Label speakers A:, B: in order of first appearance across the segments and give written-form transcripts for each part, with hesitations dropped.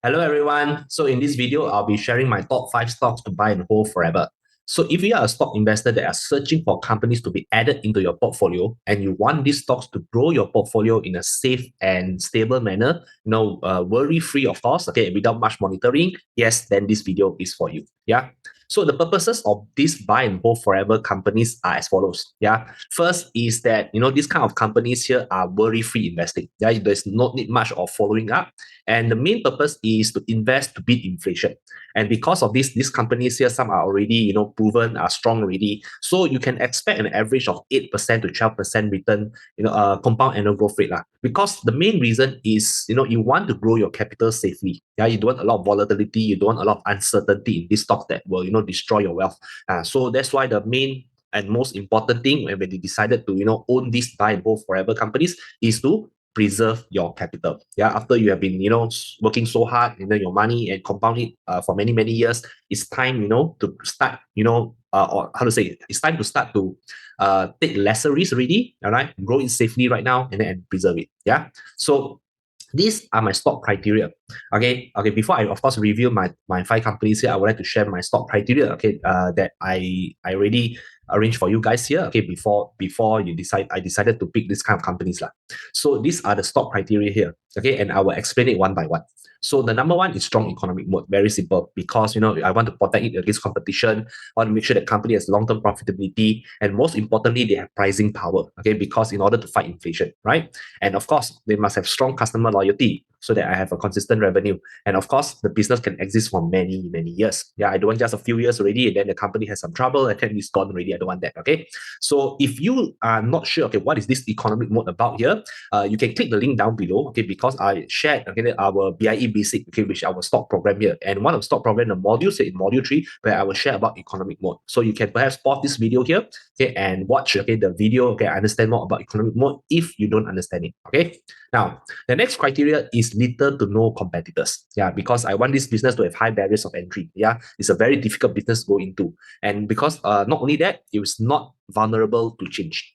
A: Hello everyone. So in this video, I'll be sharing my top 5 stocks to buy and hold forever. So if you are a stock investor that are searching for companies to be added into your portfolio and you want these stocks to grow your portfolio in a safe and stable manner, worry-free of course, okay, without much monitoring, yes, then this video is for you. Yeah. So the purposes of these buy and hold forever companies are as follows. Yeah. First is that, these kind of companies here are worry-free investing. Yeah. There's not need much of following up. And the main purpose is to invest to beat inflation. And because of this, these companies here, some are already, proven, are strong already. So you can expect an average of 8% to 12% return, compound annual growth rate. Because the main reason is, you want to grow your capital safely. Yeah, you don't want a lot of volatility, you don't want a lot of uncertainty in this stock that will, destroy your wealth. So that's why the main and most important thing when they decided to, own these buy and hold forever companies is to preserve your capital. Yeah, after you have been, working so hard, your money and compound it for many, many years, it's time, to start, or how to say, it's time to start to take lesser risk already, all right, grow it safely right now and then preserve it. Yeah. So these are my stock criteria. Okay. Before I, of course, reveal my 5 companies here, I would like to share my stock criteria. Okay, that I already arranged for you guys here. Okay, before I decided to pick this kind of companies lah. So these are the stock criteria here. Okay, and I will explain it one by one. So the number one is strong economic mode. Very simple, because I want to protect it against competition. I want to make sure the company has long-term profitability, and most importantly, they have pricing power. Okay, because in order to fight inflation, right? And of course, they must have strong customer loyalty so that I have a consistent revenue. And of course, the business can exist for many, many years. Yeah, I don't want just a few years already and then the company has some trouble and then it's gone already. I don't want that. Okay. So if you are not sure, okay, what is this economic mode about here? You can click the link down below, okay, because I shared our BIE basic, okay, which is our stock program here. And one of the stock program, the modules in module 3, where I will share about economic mode. So you can perhaps pause this video here, okay, and watch, okay, the video, okay, understand more about economic mode if you don't understand it. Okay. Now, the next criteria is little to no competitors. Yeah, because I want this business to have high barriers of entry. Yeah, it's a very difficult business to go into. And because not only that, it's not vulnerable to change.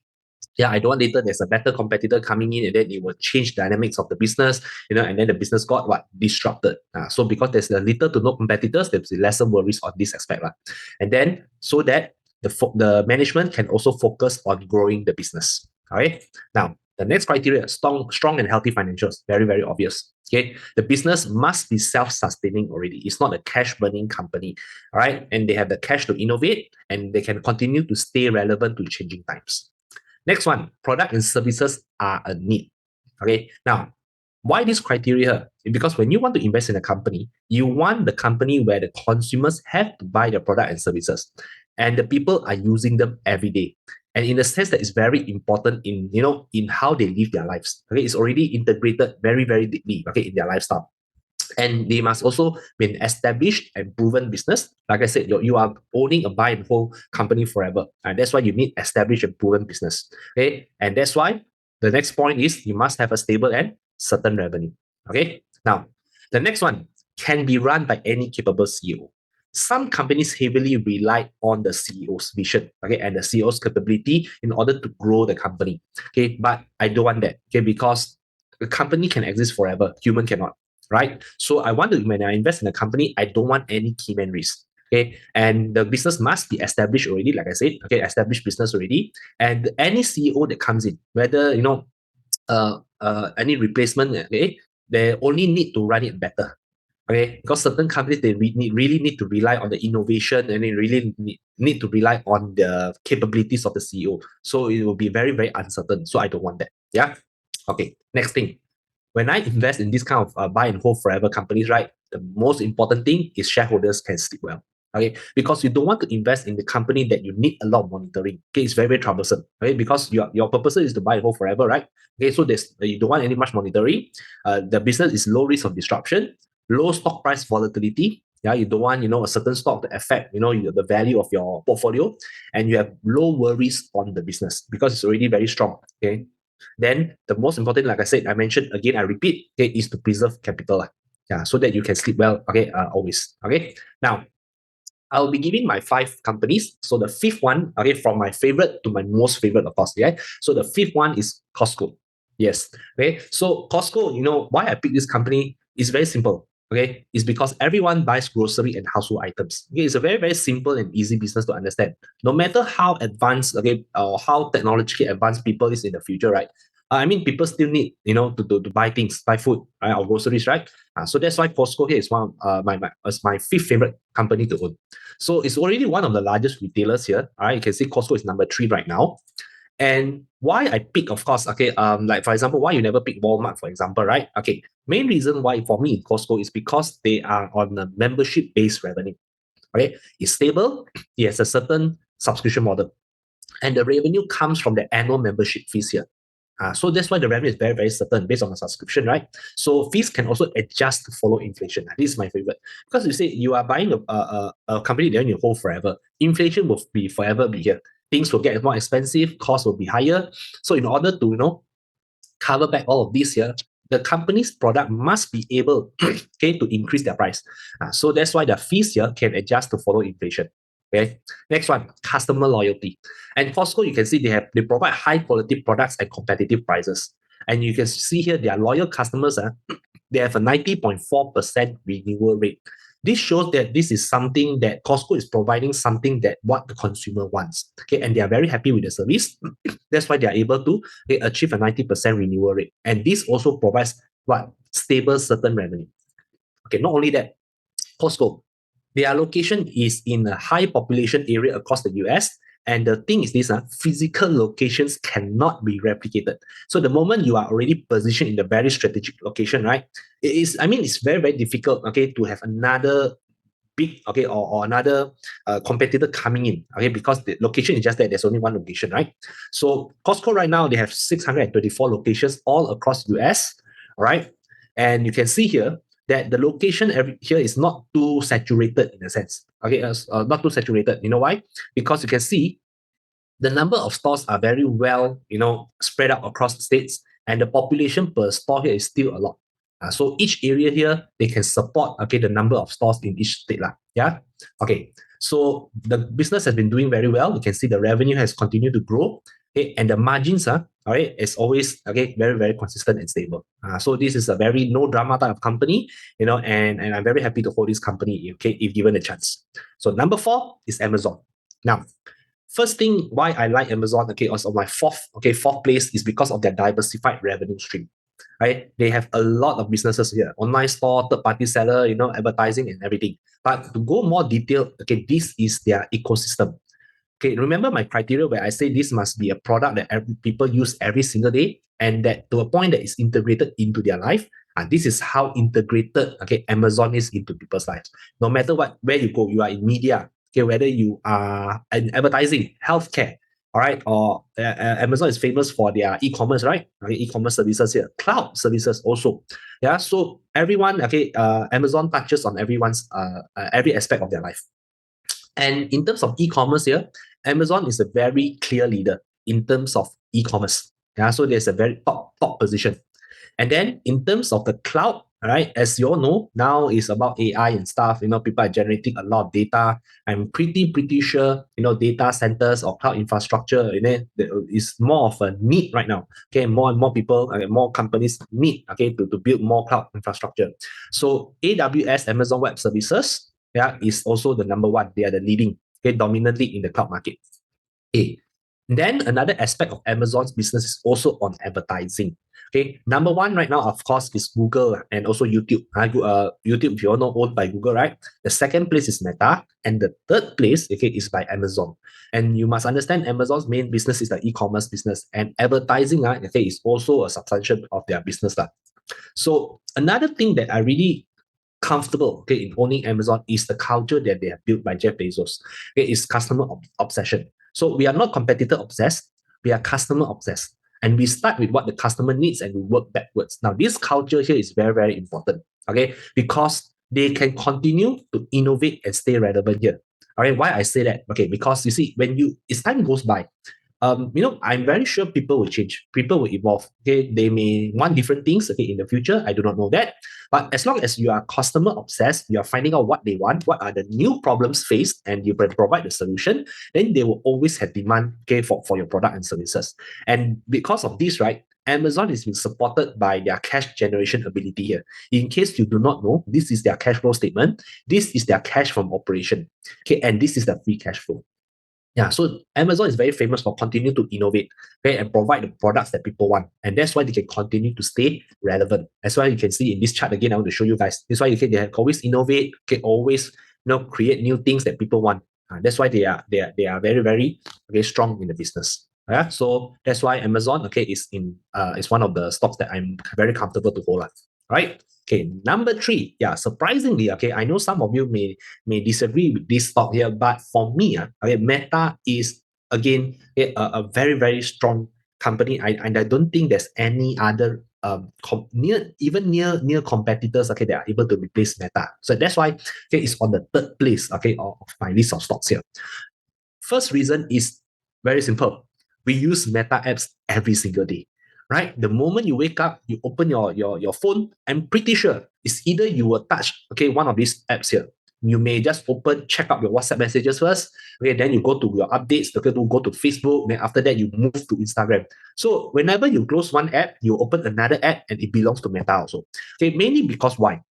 A: Yeah, I don't want later there's a better competitor coming in and then it will change dynamics of the business, and then the business got disrupted. So because there's a little to no competitors, there's lesser worries on this aspect. And then so that the management can also focus on growing the business. All right. Now, the next criteria, strong and healthy financials. Very, very obvious. Okay. The business must be self-sustaining already. It's not a cash-burning company. All right. And they have the cash to innovate and they can continue to stay relevant to changing times. Next one, product and services are a need. Okay. Now, why this criteria? Because when you want to invest in a company, you want the company where the consumers have to buy the product and services, and the people are using them every day. And in the sense that it's very important in how they live their lives. Okay, it's already integrated very, very deeply, okay, in their lifestyle. And they must also be an established and proven business. Like I said, you are owning a buy and hold company forever. And that's why you need established and proven business. Okay. And that's why the next point is you must have a stable and certain revenue. Okay. Now, the next one can be run by any capable CEO. Some companies heavily rely on the CEO's vision, okay, and the CEO's capability in order to grow the company. Okay, but I don't want that. Okay, because the company can exist forever, human cannot, right? So I want to, when I invest in a company, I don't want any key man risk. Okay. And the business must be established already, like I said, okay, established business already. And any CEO that comes in, whether any replacement, okay, they only need to run it better. Okay, because certain companies they really need to rely on the innovation and they really need to rely on the capabilities of the CEO. So it will be very, very uncertain. So I don't want that. Yeah. Okay. Next thing, when I invest in this kind of buy and hold forever companies, right, the most important thing is shareholders can sleep well. Okay, because you don't want to invest in the company that you need a lot of monitoring. Okay, it's very, very troublesome. Okay, because your purpose is to buy and hold forever, right? Okay, so there's you don't want any much monitoring. The business is low risk of disruption, low stock price volatility. Yeah, you don't want a certain stock to affect the value of your portfolio, and you have low worries on the business because it's already very strong. Okay, then the most important, like I said, I mentioned again, I repeat, okay, is to preserve capital. Yeah, so that you can sleep well. Okay, always. Okay. Now, I'll be giving my 5 companies. So the fifth one, okay, from my favorite to my most favorite, of course. Yeah. So the fifth one is Costco. Yes. Okay. So Costco, why I picked this company is very simple. Okay, it's because everyone buys grocery and household items. Okay, it's a very, very simple and easy business to understand. No matter how advanced, okay, or how technologically advanced people is in the future, right? I mean, people still need, to buy things, buy food, right, or groceries, right? So that's why Costco here is one of my fifth favorite company to own. So it's already one of the largest retailers here. All right, you can see Costco is number three right now. And why I pick, of course, okay, like for example, why you never pick Walmart, for example, right? Okay, main reason why for me Costco is because they are on a membership-based revenue. Okay, it's stable, it has a certain subscription model, and the revenue comes from the annual membership fees here. So that's why the revenue is very, very certain based on the subscription, right? So fees can also adjust to follow inflation. This is my favorite because you say you are buying a company that you hold forever. Inflation will be forever be here. Things will get more expensive, costs will be higher. So in order to cover back all of this here, the company's product must be able okay, to increase their price. So that's why the fees here can adjust to follow inflation. Okay. Next one, customer loyalty. And Costco, you can see they provide high quality products at competitive prices. And you can see here their loyal customers, they have a 90.4% renewal rate. This shows that this is something that Costco is providing something that what the consumer wants. Okay, and they are very happy with the service. That's why they are able to achieve a 90% renewal rate. And this also provides what? Stable certain revenue. Okay, not only that, Costco, their location is in a high population area across the US. And the thing is this, physical locations cannot be replicated. So the moment you are already positioned in the very strategic location, right? It's very, very difficult, okay, to have another big, okay, or another competitor coming in, okay, because the location is just that there's only one location, right? So Costco right now, they have 624 locations all across US, all right? And you can see here that the location here is not too saturated in a sense, okay, not too saturated. You know why? Because you can see the number of stores are very well, spread out across the states, and the population per store here is still a lot. So each area here, they can support, okay, the number of stores in each state. Yeah. Okay. So the business has been doing very well. You can see the revenue has continued to grow. Okay, and the margins all right, is always okay, very, very consistent and stable. So this is a very no drama type of company, and I'm very happy to hold this company, okay, if given a chance. So number four is Amazon. Now, first thing why I like Amazon, okay, also my fourth place is because of their diversified revenue stream. Right? They have a lot of businesses here, online store, third-party seller, advertising and everything. But to go more detailed, okay, this is their ecosystem. Okay, remember my criteria where I say this must be a product that people use every single day and that to a point that is integrated into their life. And this is how integrated, okay, Amazon is into people's lives. No matter where you go, you are in media, okay, whether you are in advertising, healthcare, all right, or Amazon is famous for their e-commerce, right? Okay, e-commerce services here, cloud services also. Yeah, so everyone, okay, Amazon touches on everyone's every aspect of their life. And in terms of e-commerce here, Amazon is a very clear leader in terms of e-commerce. Yeah, so there's a very top position. And then in terms of the cloud, all right, as you all know, now is about AI and stuff. People are generating a lot of data. I'm pretty sure, data centers or cloud infrastructure, is more of a need right now. Okay, more and more people, more companies need, okay, to build more cloud infrastructure. So AWS, Amazon Web Services, yeah, is also the number one. They are the leading, okay, dominantly in the cloud market. Okay. Then another aspect of Amazon's business is also on advertising. Okay, number one right now, of course, is Google and also YouTube. YouTube, if you all know, owned by Google, right? The second place is Meta, and the third place, okay, is by Amazon. And you must understand, Amazon's main business is the e-commerce business, and advertising, okay, is also a substantial of their business. So another thing that I really comfortable, okay, in owning Amazon is the culture that they have built by Jeff Bezos. Okay, it's customer obsession. So we are not competitor obsessed, we are customer obsessed. And we start with what the customer needs and we work backwards. Now, this culture here is very, very important, okay, because they can continue to innovate and stay relevant here. All right, why I say that? Okay, because you see, as time goes by, I'm very sure people will change, people will evolve. Okay, they may want different things. Okay, in the future, I do not know that. But as long as you are customer obsessed, you are finding out what they want, what are the new problems faced, and you provide the solution, then they will always have demand, okay, for your product and services. And because of this, right, Amazon is being supported by their cash generation ability here. In case you do not know, this is their cash flow statement. This is their cash from operation. Okay, and this is the free cash flow. Yeah, so Amazon is very famous for continuing to innovate, okay, and provide the products that people want. And that's why they can continue to stay relevant. That's why you can see in this chart again, I want to show you guys. That's why they have always innovate, okay, always create new things that people want. That's why they are very, very strong in the business. Yeah, so that's why Amazon, okay, is one of the stocks that I'm very comfortable to hold. Right? Okay, number three. Yeah, surprisingly, okay, I know some of you may disagree with this stock here, but for me, okay, Meta is again a very, very strong company. And I don't think there's any other near competitors, okay, that are able to replace Meta. So that's why, okay, it's on the third place, okay, of my list of stocks here. First reason is very simple. We use Meta apps every single day, right? The moment you wake up, you open your phone, I'm pretty sure it's either you will touch, okay, one of these apps here. You may just check up your WhatsApp messages first, okay, then you go to your updates, okay, go to Facebook, then after that you move to Instagram. So whenever you close one app, you open another app and it belongs to Meta also. Okay, mainly because why?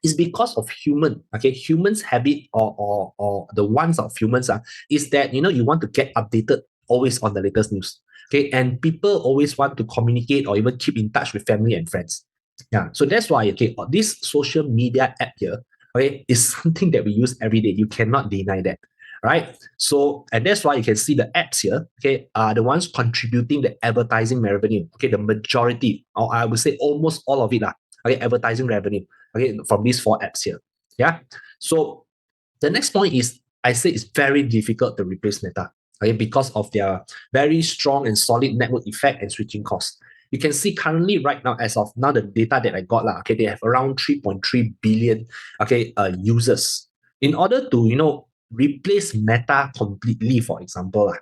A: Is because of humans habit or the wants of humans is that you want to get updated always on the latest news. Okay, and people always want to communicate or even keep in touch with family and friends. Yeah, so that's why this social media app here, okay, is something that we use every day. You cannot deny that, right? So, and that's why you can see the apps here, okay, are the ones contributing the advertising revenue. Okay, the majority, or I would say almost all of it, okay, advertising revenue, okay, from these four apps here. Yeah. So the next point is I say it's very difficult to replace Meta, okay, because of their very strong and solid network effect and switching costs. You can see currently right now, as of now, the data that I got, okay, they have around 3.3 billion, okay, users. In order to, replace Meta completely, for example,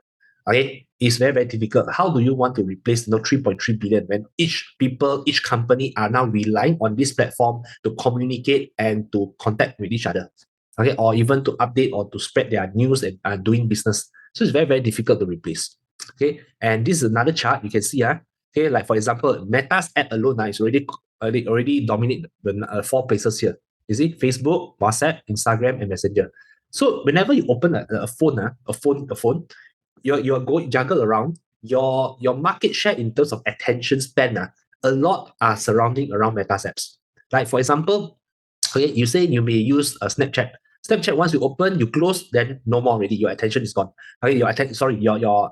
A: okay, it's very, very difficult. How do you want to replace 3.3 billion when each company are now relying on this platform to communicate and to contact with each other, okay, or even to update or to spread their news and doing business. So it's very, very difficult to replace. Okay, and this is another chart you can see. Okay, like for example, Meta's app alone is already dominate the four places here. You see, Facebook, WhatsApp, Instagram, and Messenger. So whenever you open a phone, a phone, you're going juggle around your market share in terms of attention span. A lot are surrounding around Meta's apps. Like for example, okay, you say you may use a Snapchat. Snapchat, once you open, you close, then no more already. Your attention is gone. Okay, your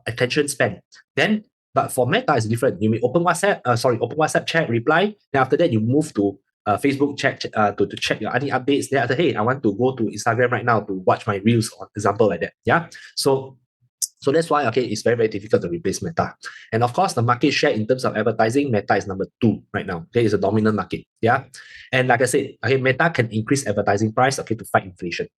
A: attention span. Then, but for Meta, it's different. You may open WhatsApp chat, reply. Then after that, you move to Facebook chat to check your any updates. Then after, hey, I want to go to Instagram right now to watch my reels, or example like that. Yeah. So that's why, okay, it's very, very difficult to replace Meta. And of course, the market share in terms of advertising, Meta is number 2 right now. Okay, it's a dominant market. Yeah. And like I said, okay, Meta can increase advertising price, okay, to fight inflation.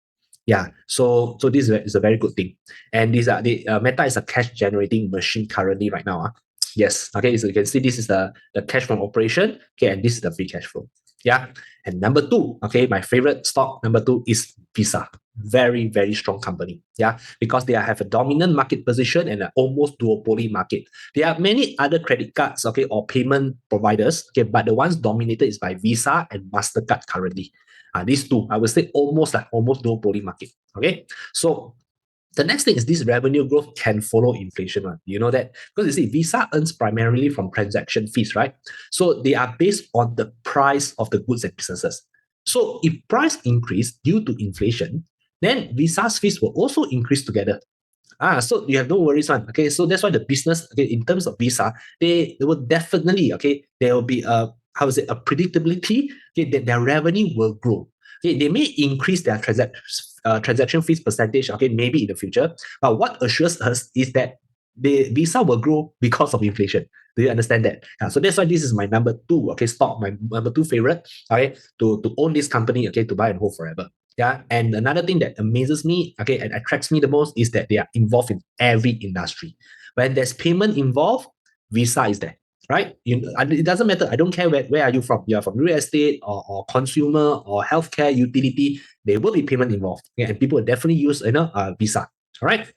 A: Yeah. So this is a very good thing. And Meta is a cash generating machine currently right now. Yes. Okay, so you can see this is the cash from operation. Okay, and this is the free cash flow. Yeah. And number 2, okay, my favorite stock, number 2 is Visa. Very, very strong company. Yeah, because they have a dominant market position and an almost duopoly market. There are many other credit cards, okay, or payment providers, okay, but the ones dominated is by Visa and MasterCard currently. These two, I would say almost duopoly market. Okay, so the next thing is this revenue growth can follow inflation. You know that? Because you see, Visa earns primarily from transaction fees, right? So they are based on the price of the goods and services. So if price increase due to inflation, then Visa's fees will also increase together. So you have no worries on. Okay, so that's why the business, okay, in terms of Visa, they will definitely, okay, there will be a predictability, okay, that their revenue will grow. Okay, they may increase their transaction fees percentage, okay, maybe in the future. But what assures us is that the Visa will grow because of inflation. Do you understand that? So that's why this is my number 2, okay, stock, my number 2 favorite, okay, to own this company, okay, to buy and hold forever. Yeah, and another thing that amazes me, okay, and attracts me the most is that they are involved in every industry. When there's payment involved, Visa is there, right? It doesn't matter. I don't care where are you from. You are from real estate or consumer or healthcare, utility. There will be payment involved, okay, and people will definitely use Visa. All right.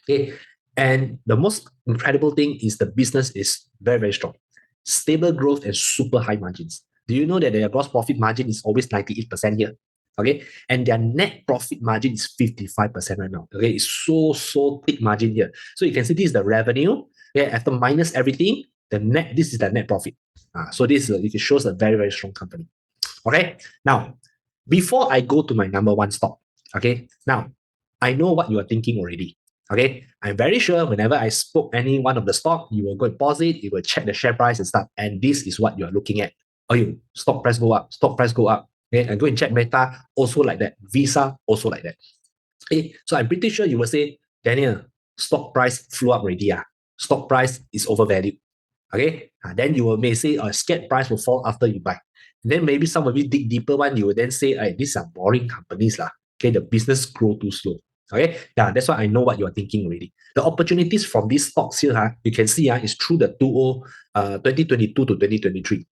A: Okay, and the most incredible thing is the business is very, very strong. stable growth, and super high margins. Do you know that their gross profit margin is always 98% here? Okay, and their net profit margin is 55% right now. Okay, it's so thick margin here. So you can see this is the revenue. Okay, after minus everything, this is the net profit. So this it shows a very strong company. Okay, now before I go to my number one stock, okay, now I know what you are thinking already. Okay, I'm very sure whenever I spoke any one of the stock, you will go and pause it, you will check the share price and stuff, and this is what you are looking at. Oh, you stock price go up, stock price go up. Okay, and go and check Meta, also like that. Visa, also like that. Okay, so I'm pretty sure you will say, Daniel, stock price flew up already. Stock price is overvalued. Okay, then you will may say a scared price will fall after you buy. And then maybe some of you dig deeper one, you will then say, hey, these are boring companies lah. Okay, the business grow too slow. Okay, yeah, that's why I know what you are thinking already. The opportunities from these stocks here, you can see is through the 2022 to 2023.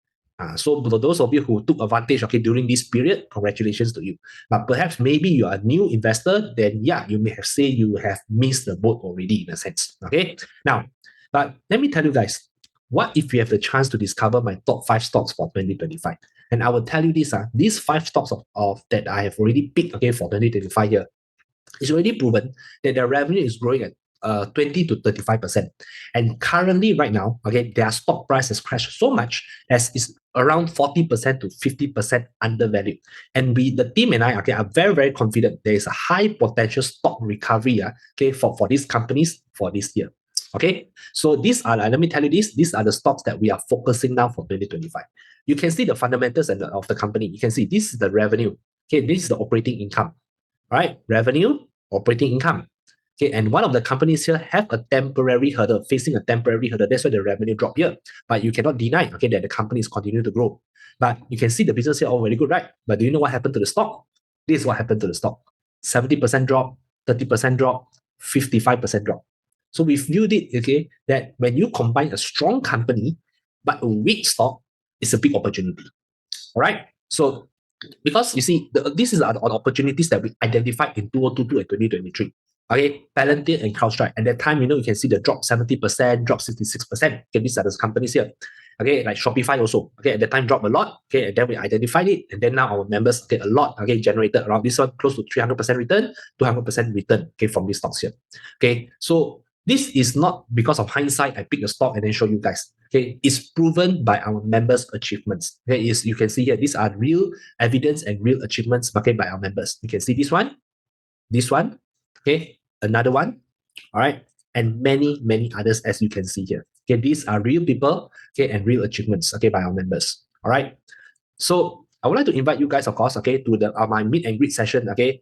A: So for those of you who took advantage, okay, during this period, congratulations to you. But perhaps maybe you are a new investor, then yeah, you may have said you have missed the boat already in a sense. Okay, now, but let me tell you guys, what if you have the chance to discover my top 5 stocks for 2025? And I will tell you this, these 5 stocks of that I have already picked, okay, for 2025 here, it's already proven that their revenue is growing at 20 to 35%. And currently, right now, okay, their stock price has crashed so much as is around 40% to 50% undervalued. And the team and I, okay, are very confident there is a high potential stock recovery, okay, for these companies for this year. Okay, so let me tell you this, these are the stocks that we are focusing now for 2025. You can see the fundamentals of the company. You can see this is the revenue. Okay, this is the operating income. Right? Revenue, operating income. Okay, and one of the companies here have a temporary hurdle, facing a temporary hurdle. That's why the revenue drop here. But you cannot deny, okay, that the company is continuing to grow. But you can see the business here all very good, right? But do you know what happened to the stock? This is what happened to the stock. 70% drop, 30% drop, 55% drop. So we viewed it, okay, that when you combine a strong company but a weak stock, it's a big opportunity. All right. So because you see, this is the opportunities that we identified in 2022 and 2023. Okay, Palantir and CrowdStrike. At that time, you can see the drop 70%, drop 66%. Okay, these are the companies here. Okay, like Shopify also. Okay, at that time dropped a lot. Okay, and then we identified it, and then now our members get a lot. Okay, generated around this one close to 300% return, 200% return. Okay, from these stocks here. Okay, so this is not because of hindsight. I pick a stock and then show you guys. Okay, it's proven by our members' achievements. Okay, you can see here, these are real evidence and real achievements, okay, by our members. You can see this one, okay, another one, all right, and many others as you can see here. Okay, these are real people, okay, and real achievements, okay, by our members. All right. So I would like to invite you guys, of course, okay, to my meet and greet session, okay,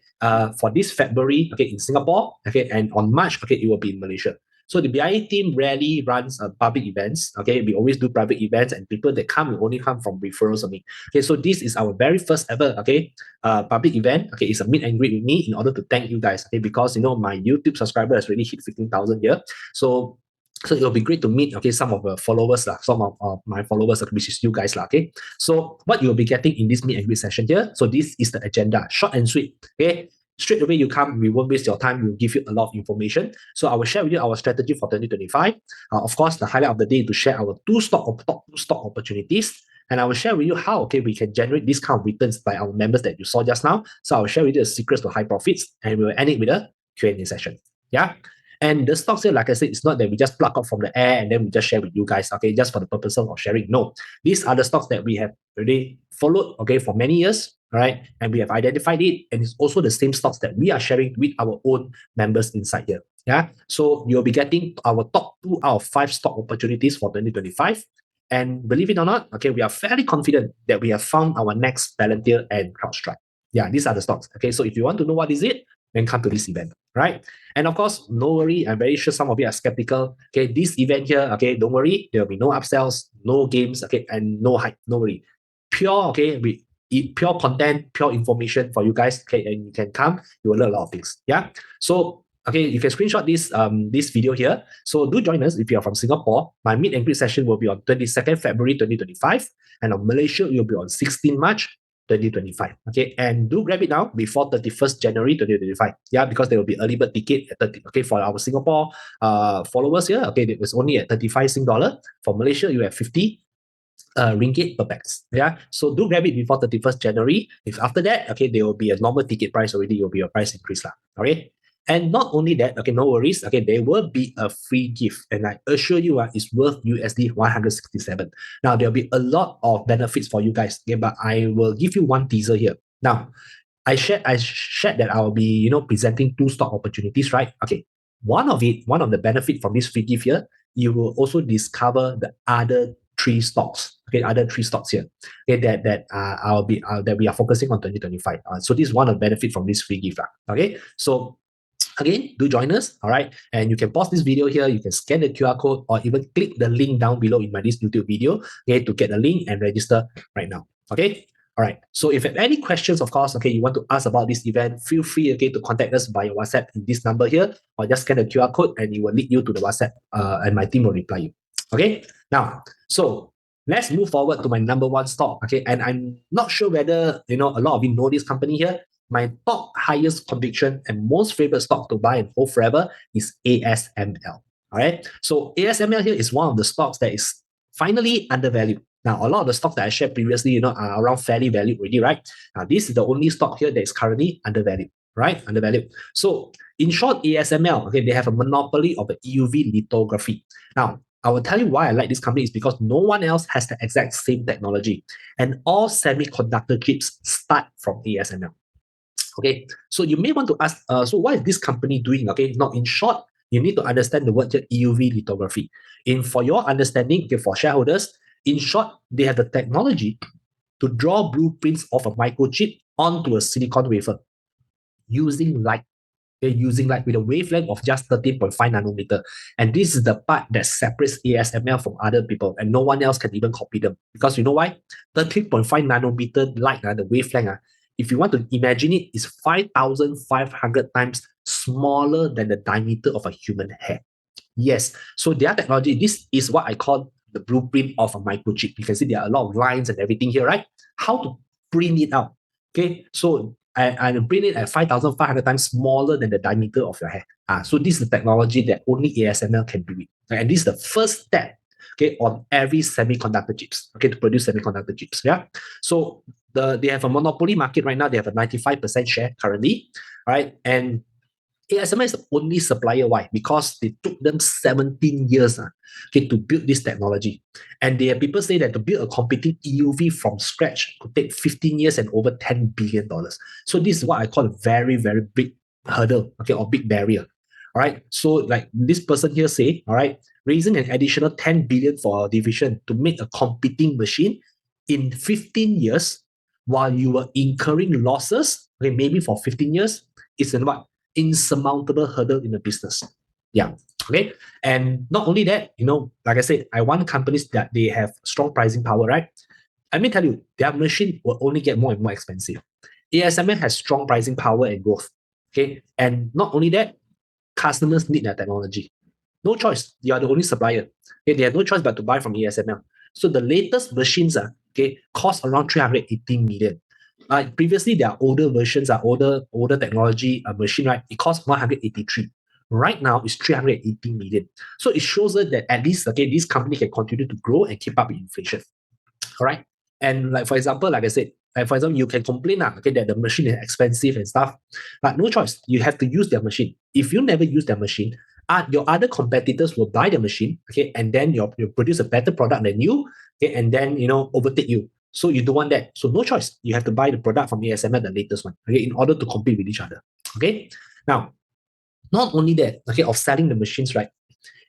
A: for this February, okay, in Singapore, okay, and on March, okay, it will be in Malaysia. So the BIA team rarely runs public events. Okay, we always do private events, and people that come will only come from referrals of me. Okay, so this is our very first ever public event. Okay, it's a meet and greet with me in order to thank you guys. Okay, because my YouTube subscriber has already hit 15,000 here. So it'll be great to meet, okay, some of the followers, some of my followers, which is you guys, okay. So what you'll be getting in this meet and greet session here. So this is the agenda, short and sweet. Okay, straight away you come, we won't waste your time, we'll give you a lot of information. So I will share with you our strategy for 2025. Of course, the highlight of the day to share our top 2 stock opportunities. And I will share with you how, okay, we can generate this kind of returns by our members that you saw just now. So I will share with you the secrets to high profits, and we will end it with a Q&A session. Yeah. And the stocks here, like I said, it's not that we just pluck out from the air and then we just share with you guys, okay, just for the purpose of sharing. No, these are the stocks that we have already followed, okay, for many years, right? And we have identified it, and it's also the same stocks that we are sharing with our own members inside here. Yeah, so you'll be getting our top 2 out of 5 stock opportunities for 2025. And believe it or not, okay, we are fairly confident that we have found our next Palantir and CrowdStrike. Yeah, these are the stocks. Okay, so if you want to know what is it, then come to this event, right? And of course, no worry, I'm very sure some of you are skeptical. Okay, this event here, okay, don't worry, there will be no upsells, no games, okay, and no hype, no worry. Pure, okay, pure content, pure information for you guys, okay, and you can come, you will learn a lot of things. Yeah. So okay, you can screenshot this video here. So do join us if you are from Singapore. My meet and greet session will be on 22nd February 2025, and on Malaysia it will be on 16 March 2025. Okay, and do grab it now before 31st January 2025. Yeah, because there will be early bird ticket at 30. Okay, for our Singapore followers here. Okay, it was only at 35 Sing dollar. For Malaysia, you have 50. ringgit per pax. Yeah. So do grab it before 31st January. If after that, okay, there will be a normal ticket price already, it will be a price increase. Okay. And not only that, okay, no worries. Okay, there will be a free gift. And I assure you, it's worth USD 167. Now, there'll be a lot of benefits for you guys. Okay, but I will give you one teaser here. Now, I shared that I'll be, presenting two stock opportunities, right? Okay. One of the benefit from this free gift here, you will also discover the other three stocks. Okay, other three stocks here. Okay, that we are focusing on 2025. So this is one of the benefit from this free gift. Okay. So again, do join us, all right? And you can pause this video here, you can scan the QR code, or even click the link down below in this YouTube video, okay, to get the link and register right now, okay? All right, so if you have any questions, of course, okay, you want to ask about this event, feel free, okay, to contact us via WhatsApp in this number here, or just scan the QR code and it will lead you to the WhatsApp, and my team will reply you, okay? Now, so let's move forward to my number one stock, okay? And I'm not sure whether, a lot of you know this company here. My top highest conviction and most favorite stock to buy and hold forever is ASML. All right. So ASML here is one of the stocks that is finally undervalued. Now, a lot of the stocks that I shared previously, are around fairly valued already, right? Now, this is the only stock here that is currently undervalued, right? Undervalued. So, in short, ASML, okay, they have a monopoly of the EUV lithography. Now, I will tell you why I like this company is because no one else has the exact same technology, and all semiconductor chips start from ASML. Okay, so you may want to ask, so what is this company doing? Okay, now in short, you need to understand the word EUV lithography. For your understanding, okay, for shareholders, in short, they have the technology to draw blueprints of a microchip onto a silicon wafer using light. Okay, using light with a wavelength of just 13.5 nanometer. And this is the part that separates ASML from other people, and no one else can even copy them. Because you know why? 13.5 nanometer light, the wavelength, if you want to imagine it, is 5,500 times smaller than the diameter of a human hair. Yes. So their technology, this is what I call the blueprint of a microchip. You can see there are a lot of lines and everything here, right? How to print it out. Okay. So I print it at 5,500 times smaller than the diameter of your hair. So this is the technology that only ASML can do it. And this is the first step, okay, on every semiconductor chips, okay, to produce semiconductor chips. Yeah. So they have a monopoly market right now. They have a 95% share currently, right? And ASML is the only supplier. Why? Because they took them 17 years okay, to build this technology. And there are people say that to build a competing EUV from scratch could take 15 years and over $10 billion. So this is what I call a very, very big hurdle, okay, or big barrier. All right. So like this person here say, all right, raising an additional 10 billion for our division to make a competing machine in 15 years while you were incurring losses, okay, maybe for 15 years, is an what? Insurmountable hurdle in the business. Yeah. Okay. And not only that, like I said, I want companies that they have strong pricing power, right? Let me tell you, their machine will only get more and more expensive. ASML has strong pricing power and growth. Okay. And not only that, customers need their technology. No choice. You are the only supplier. Okay. They have no choice but to buy from ASML. So the latest machines cost around 380 million. Previously, there are older versions, older technology machine, right? It costs 183. Right now, it's 380 million. So it shows us that at least, okay, this company can continue to grow and keep up with inflation. All right. And like, for example, like I said, you can complain okay, that the machine is expensive and stuff, but no choice. You have to use their machine. If you never use their machine, your other competitors will buy the machine, okay, and then you produce a better product than you, okay, and then, overtake you. So you don't want that. So no choice. You have to buy the product from ASML, the latest one, okay, in order to compete with each other. Okay. Now, not only that, okay, of selling the machines, right?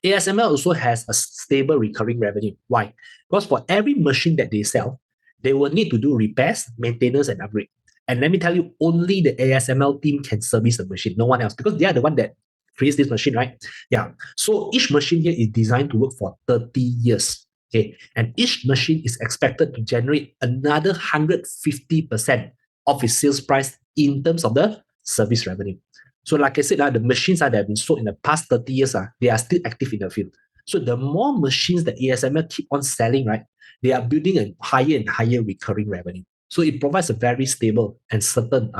A: ASML also has a stable recurring revenue. Why? Because for every machine that they sell, they will need to do repairs, maintenance, and upgrade. And let me tell you, only the ASML team can service the machine, no one else, because they are the one that creates this machine, right? Yeah. So each machine here is designed to work for 30 years. Okay. And each machine is expected to generate another 150% of its sales price in terms of the service revenue. So like I said, the machines that have been sold in the past 30 years, they are still active in the field. So the more machines that ASML keep on selling, right, they are building a higher and higher recurring revenue. So it provides a very stable and certain,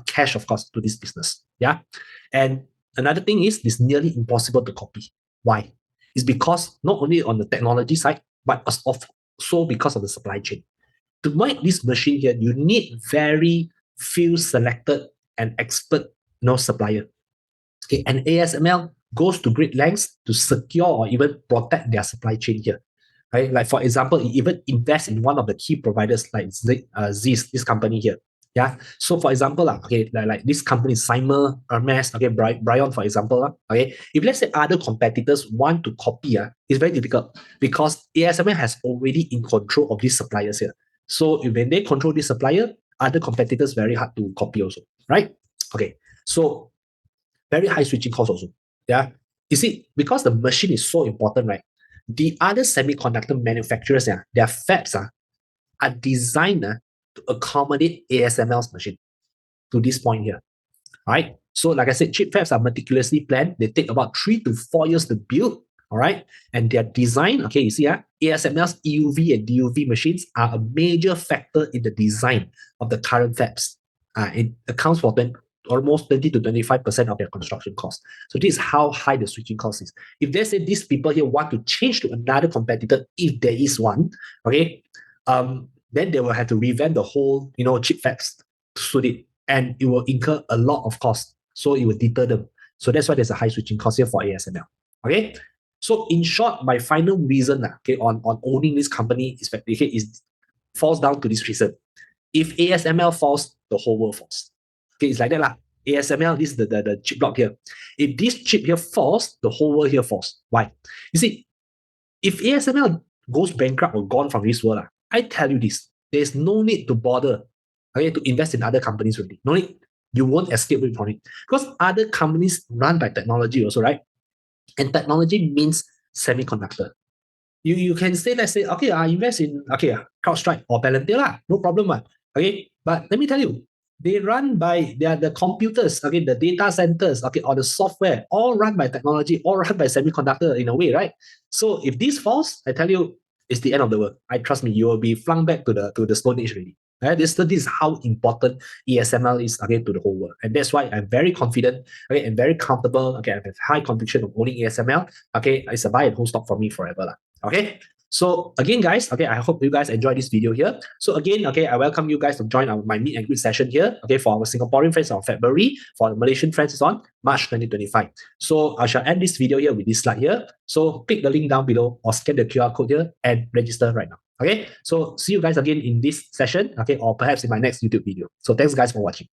A: cash, of course, to this business. Yeah. And another thing is, it's nearly impossible to copy. Why? It's because not only on the technology side, but So because of the supply chain. To make this machine here, you need very few selected and expert supplier. Okay, and ASML goes to great lengths to secure or even protect their supply chain here. Right? Like for example, it even invest in one of the key providers like Z's, this company here. Yeah. So for example, okay, like this company, Simon, Hermes, okay, Brian, for example, okay, if let's say other competitors want to copy, it's very difficult because ASML has already in control of these suppliers here. So when they control this supplier, other competitors very hard to copy also, right? Okay. So very high switching costs also. Yeah. You see, because the machine is so important, right? The other semiconductor manufacturers, their fabs are designed to accommodate ASML's machine to this point here. All right. So, like I said, chip fabs are meticulously planned. They take about 3 to 4 years to build. All right. And their design, okay, you see, ASML's EUV and DUV machines are a major factor in the design of the current fabs. It accounts for almost 20 to 25% of their construction costs. So this is how high the switching cost is. If they say these people here want to change to another competitor, if there is one, okay, then they will have to revamp the whole, chip fabs to suit it, and it will incur a lot of cost. So it will deter them. So that's why there's a high switching cost here for ASML. Okay. So in short, my final reason, okay, on owning this company is falls down to this reason. If ASML falls, the whole world falls. Okay, it's like that lah. ASML, this is the chip block here. If this chip here falls, the whole world here falls. Why? You see, if ASML goes bankrupt or gone from this world, I tell you this, there's no need to bother, okay, to invest in other companies already. No need. You won't escape from it. Because other companies run by technology also, right? And technology means semiconductor. You can say, let's say, okay, I invest in, okay, CrowdStrike or Palantir lah, no problem. Okay, but let me tell you, they run by the computers, okay, the data centers, okay, or the software, all run by technology, all run by semiconductor in a way, right? So if this falls, I tell you, it's the end of the world. I trust me, you will be flung back to the Stone Age already. Right? This is how important ESML is, okay, to the whole world. And that's why I'm very confident, okay, and very comfortable, okay, I have high conviction of owning ESML. Okay, it's a buy and hold stock for me forever lah. Okay. So again, guys, okay, I hope you guys enjoyed this video here. So again, okay, I welcome you guys to join my meet and greet session here. Okay, for our Singaporean friends on February, for the Malaysian friends is on March 2025. So I shall end this video here with this slide here. So click the link down below or scan the QR code here and register right now. Okay, so see you guys again in this session, okay, or perhaps in my next YouTube video. So thanks guys for watching.